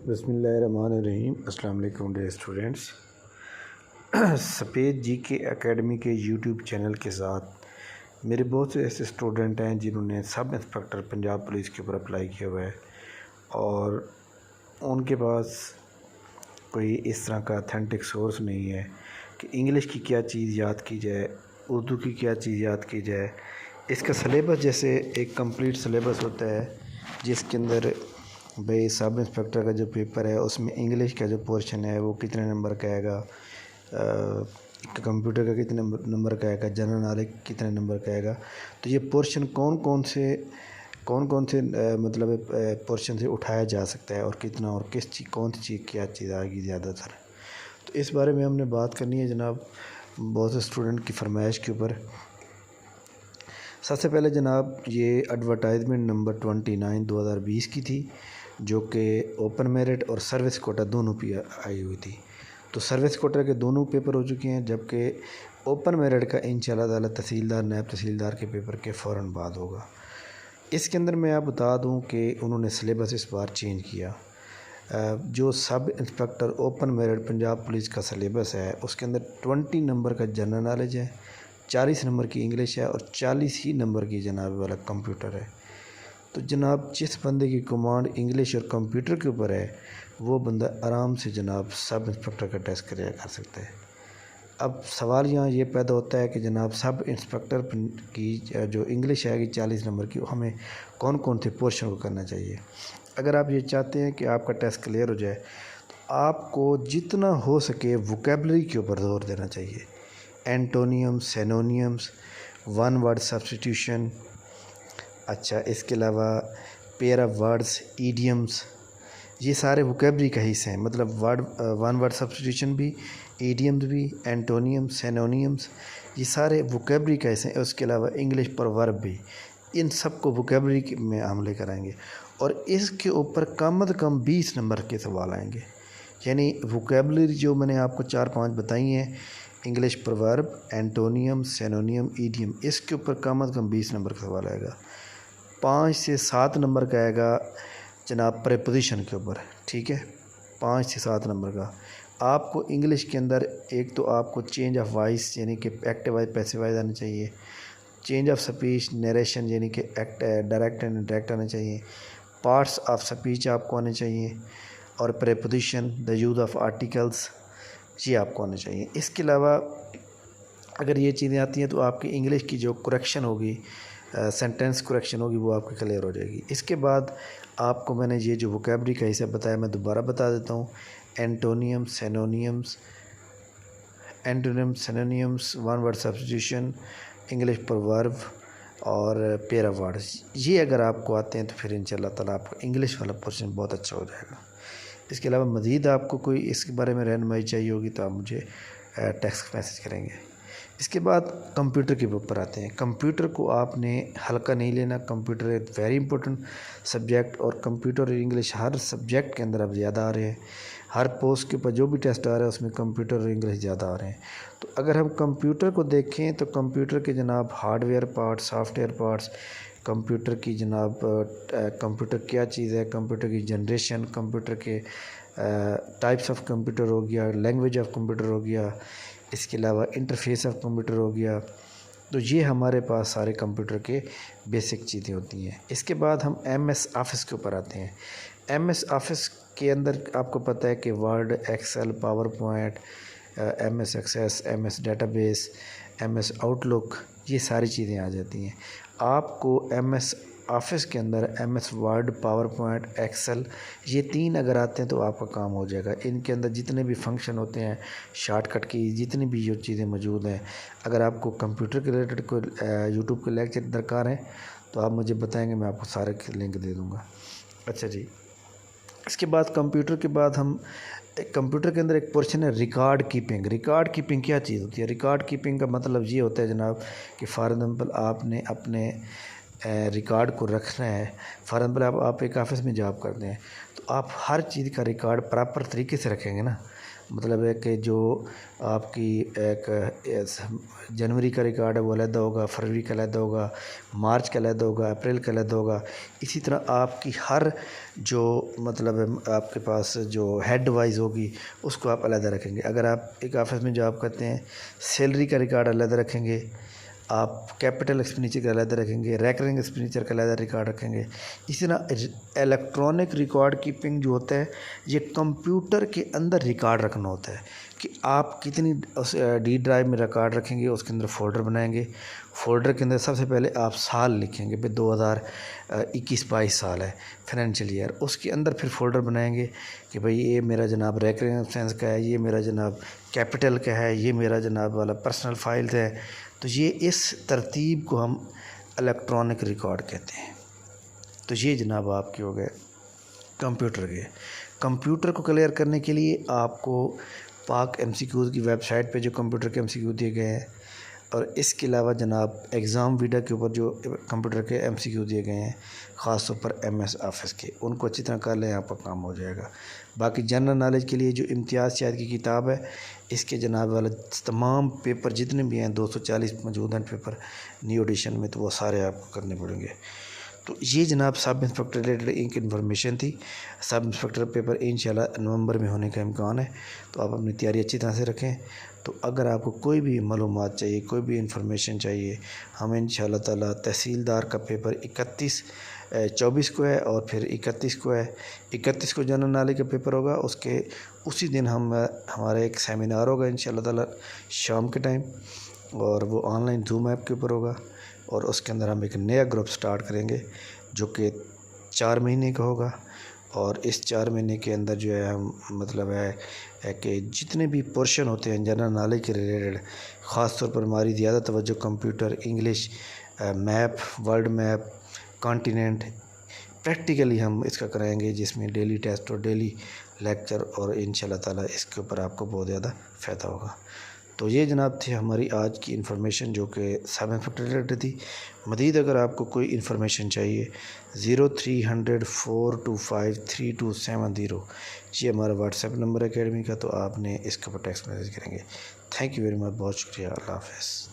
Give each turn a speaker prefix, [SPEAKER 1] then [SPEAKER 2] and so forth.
[SPEAKER 1] बिस्मिल्लाहिर्रहमानिर्रहीम। अस्सलाम वालेकुम डियर स्टूडेंट्स। सफ़ेद जी के एकेडमी के यूट्यूब चैनल के साथ मेरे बहुत से ऐसे स्टूडेंट हैं जिन्होंने सब इंस्पेक्टर पंजाब पुलिस के ऊपर अप्लाई किया हुआ है और उनके पास कोई इस तरह का अथेंटिक सोर्स नहीं है कि इंग्लिश की क्या चीज़ याद की जाए, उर्दू की क्या चीज़ याद की जाए। इसका सिलेबस जैसे एक कंप्लीट सिलेबस होता है जिसके अंदर भाई सब इंस्पेक्टर का जो पेपर है उसमें इंग्लिश का जो पोर्शन है वो कितने नंबर का आएगा, कंप्यूटर का कितने नंबर का आएगा, जनरल नॉलेज कितने नंबर का आएगा। तो ये पोर्शन कौन कौन से मतलब पोर्शन से उठाया जा सकता है और कितना और किस चीज़ कौन सी चीज़ क्या चीज़ आएगी ज़्यादातर। तो इस बारे में हमने बात करनी है जनाब बहुत से स्टूडेंट की फरमाइश के ऊपर। सबसे पहले जनाब ये एडवर्टाइजमेंट नंबर 29 2020 की थी जो कि ओपन मेरिट और सर्विस कोटा दोनों पे आई हुई थी। तो सर्विस कोटा के दोनों पेपर हो चुके हैं जबकि ओपन मेरिट का इंशाल्लाह ताला तहसीलदार नायब तहसीलदार के पेपर के फ़ौरन बाद होगा। इसके अंदर मैं आप बता दूं कि उन्होंने सिलेबस इस बार चेंज किया। जो sub inspector open merit Punjab police का सिलेबस है उसके अंदर 20 नंबर का जनरल नॉलेज है, 40 नंबर की इंग्लिश है और 40 ही नंबर की जनाब वाला कंप्यूटर है। तो जनाब जिस बंदे की कमांड इंग्लिश और कंप्यूटर के ऊपर है वो बंदा आराम से जनाब सब इंस्पेक्टर का टेस्ट क्लियर कर सकता है। अब सवाल यहाँ ये पैदा होता है कि जनाब सब इंस्पेक्टर की जो इंग्लिश आएगी 40 नंबर की हमें कौन कौन से पोर्शन को करना चाहिए। अगर आप ये चाहते हैं कि आपका टेस्ट क्लियर हो जाए तो आपको जितना हो सके वोकेबलरी के ऊपर जोर देना चाहिए। एंटोनियम्स, सिनोनियम्स, वन वर्ड सब्स्टिट्यूशन, अच्छा इसके अलावा पेयर ऑफ वर्ड्स, ईडियम्स, ये सारे वोकेबलरी का हिस्सा हैं। मतलब वन वर्ड सब्स्टिट्यूशन भी, ईडियम्स भी, एंटोनियम्स, सिनोनियम्स, ये सारे वोकेबलरी का हिस्सा हैं। उसके अलावा इंग्लिश पर वर्ब भी, इन सब को वोकेबलरी में हमले कराएंगे और इसके ऊपर कम से कम 20 नंबर के सवाल आएंगे। यानी वोकेबलरी जो मैंने आपको 4-5 बताई हैं, इंग्लिश पर वर्ब, एंटोनियम, सिनोनियम, ईडियम, इसके ऊपर कम से कम 20 नंबर का सवाल आएगा। 5 से 7 नंबर का आएगा जनाब प्रीपोजिशन के ऊपर, ठीक है। 5 से 7 नंबर का आपको इंग्लिश के अंदर एक तो आपको चेंज ऑफ वॉइस यानी कि एक्टिव वाइज पैसिव वाइज आना चाहिए, चेंज ऑफ स्पीच, नरेशन यानी कि डायरेक्ट एंड इनडायरेक्ट आना चाहिए, पार्ट्स ऑफ स्पीच आपको आने चाहिए और preposition, the use of articles, ये आपको आने चाहिए। इसके अलावा अगर ये चीज़ें आती हैं तो आपकी इंग्लिश की जो करेक्शन होगी, सेंटेंस करेक्शन होगी, वो आपकी क्लियर हो जाएगी। इसके बाद आपको मैंने ये जो वोकेबलरी का हिस्सा बताया मैं दोबारा बता देता हूँ। Antonym, synonyms, one word substitution, English पर वर्ब और पेयर ऑफ वर्ड्स, ये अगर आपको आते हैं तो फिर इंशाल्लाह ताला आपका इंग्लिश वाला पोर्शन बहुत अच्छा हो जाएगा। इसके अलावा मज़ीद आपको कोई इसके बारे में रहनुमाई चाहिए होगी तो आप मुझे टेक्स्ट मैसेज करेंगे। इसके बाद कंप्यूटर के ऊपर आते हैं। कंप्यूटर को आपने हल्का नहीं लेना। कंप्यूटर एक वेरी इंपॉर्टेंट सब्जेक्ट और कंप्यूटर और इंग्लिश हर सब्जेक्ट के अंदर अब ज़्यादा आ रहे हैं। हर पोस्ट के ऊपर जो भी टेस्ट आ रहा है उसमें कंप्यूटर और इंग्लिश ज़्यादा आ रहे हैं। तो अगर हम कंप्यूटर को देखें तो कंप्यूटर के जनाब hardware parts, software parts, computer की जनाब कंप्यूटर क्या चीज़ है, कंप्यूटर की जनरेशन, कंप्यूटर के टाइप्स ऑफ कंप्यूटर हो गया, लैंग्वेज ऑफ कंप्यूटर हो गया, इसके अलावा इंटरफेस ऑफ कंप्यूटर हो गया। तो ये हमारे पास सारे कंप्यूटर के बेसिक चीज़ें होती हैं। इसके बाद हम MS ऑफिस के ऊपर आते हैं। MS ऑफिस के अंदर आपको पता है कि Word, Excel, PowerPoint, MS Access, MS database, MS Outlook, ये सारी चीज़ें आ जाती हैं। आपको MS ऑफिस के अंदर MS Word, PowerPoint, Excel, ये 3 अगर आते हैं तो आपका काम हो जाएगा। इनके अंदर जितने भी फंक्शन होते हैं, शॉर्टकट की जितनी भी जो चीज़ें मौजूद हैं, अगर आपको कंप्यूटर के रिलेटेड कोई यूट्यूब के लेक्चर दरकार है तो आप मुझे बताएंगे, मैं आपको सारे लिंक दे दूँगा। अच्छा जी, इसके बाद कंप्यूटर के बाद हम कंप्यूटर के अंदर एक पोर्शन है रिकॉर्ड कीपिंग। रिकॉर्ड कीपिंग क्या चीज़ होती है? रिकॉर्ड कीपिंग का मतलब ये होता है जनाब कि फॉर एग्ज़ाम्पल आपने अपने रिकॉर्ड को रखना है। फॉर एग्ज़ाम्पल आप एक ऑफिस में जॉब करते हैं तो आप हर चीज़ का रिकॉर्ड प्रॉपर तरीके से रखेंगे ना। मतलब है कि जो आपकी एक जनवरी का रिकॉर्ड है वो अलग होगा, फरवरी का अलग होगा, मार्च का अलग होगा, अप्रैल का अलग होगा। इसी तरह आपकी हर जो मतलब है आपके पास जो हेड वाइज होगी उसको आप अलग रखेंगे। अगर आप एक ऑफिस में जॉब करते हैं, सैलरी का रिकॉर्ड अलग रखेंगे, आप कैपिटल एक्सपेंडिचर का अलग रखेंगे, रेकरिंग एक्सपेंडिचर का अलग रिकॉर्ड रखेंगे। इसी तरह इलेक्ट्रॉनिक रिकॉर्ड कीपिंग जो होता है ये कंप्यूटर के अंदर रिकॉर्ड रखना होता है कि आप कितनी उस डी ड्राइव में रिकॉर्ड रखेंगे, उसके अंदर फ़ोल्डर बनाएंगे। फ़ोल्डर के अंदर सबसे पहले आप साल लिखेंगे, भाई 2021-22 साल है फाइनेंशियल ईयर। उसके अंदर फिर फ़ोल्डर बनाएंगे कि भाई ये मेरा जनाब रेकरिंग एक्सपेंस का है, ये मेरा जनाब कैपिटल का है, ये मेरा जनाब वाला पर्सनल फाइल्स है। तो ये इस तरतीब को हम इलेक्ट्रॉनिक रिकॉर्ड कहते हैं। तो ये जनाब आपके हो गए कंप्यूटर के। कंप्यूटर को क्लियर करने के लिए आपको पाक MCQs की वेबसाइट पे जो कंप्यूटर के MCQ दिए गए हैं, और इसके अलावा जनाब एग्ज़ाम वीडा के ऊपर जो कंप्यूटर के MCQ दिए गए हैं ख़ास तौर पर MS ऑफिस के, उनको अच्छी तरह कर लें, आपका काम हो जाएगा। बाकी जनरल नॉलेज के लिए जो इम्तियाज़ शायद की किताब है, इसके जनाब वाला तमाम पेपर जितने भी हैं 240 मौजूद हैं पेपर न्यू एडिशन में, तो वो सारे आपको करने पड़ेंगे। तो ये जनाब सब इंस्पेक्टर रिलेटेड एक इन्फॉर्मेशन थी। सब इंस्पेक्टर पेपर इंशाल्लाह नवंबर में होने का इम्कान है, तो आप अपनी तैयारी अच्छी तरह से रखें। तो अगर आपको कोई भी मालूमात चाहिए, कोई भी इंफॉर्मेशन चाहिए, हम इंशाल्लाह ताला तहसीलदार का पेपर 24 को है और फिर 31 को है। 31 को जनरल नॉलेज का पेपर होगा, उसके उसी दिन हमारा एक सेमिनार होगा इंशाल्लाह ताला शाम के टाइम, और वो ऑनलाइन जूम ऐप के ऊपर होगा। और उसके अंदर हम एक नया ग्रुप स्टार्ट करेंगे जो कि 4 महीने का होगा। और इस 4 महीने के अंदर जो है हम मतलब है कि जितने भी पोर्शन होते हैं जनरल नॉलेज के रिलेटेड, ख़ास तौर पर हमारी ज़्यादा तवज्जो computer, English, map, world map, continent, practically हम इसका कराएंगे, जिसमें डेली टेस्ट और डेली लेक्चर, और इंशाल्लाह ताला इसके ऊपर आपको बहुत ज़्यादा फ़ायदा होगा। तो ये जनाब थी हमारी आज की इन्फॉर्मेशन जो कि सब इंस्पेक्टर रिलेटेड थी। मज़ीद अगर आपको कोई इन्फॉर्मेशन चाहिए 0300 425 3270, ये हमारा व्हाट्सएप नंबर है अकेडमी का, तो आपने इसके ऊपर टेक्स्ट मैसेज करेंगे। थैंक यू वेरी मच, बहुत शुक्रिया, अल्लाह हाफ़िज़।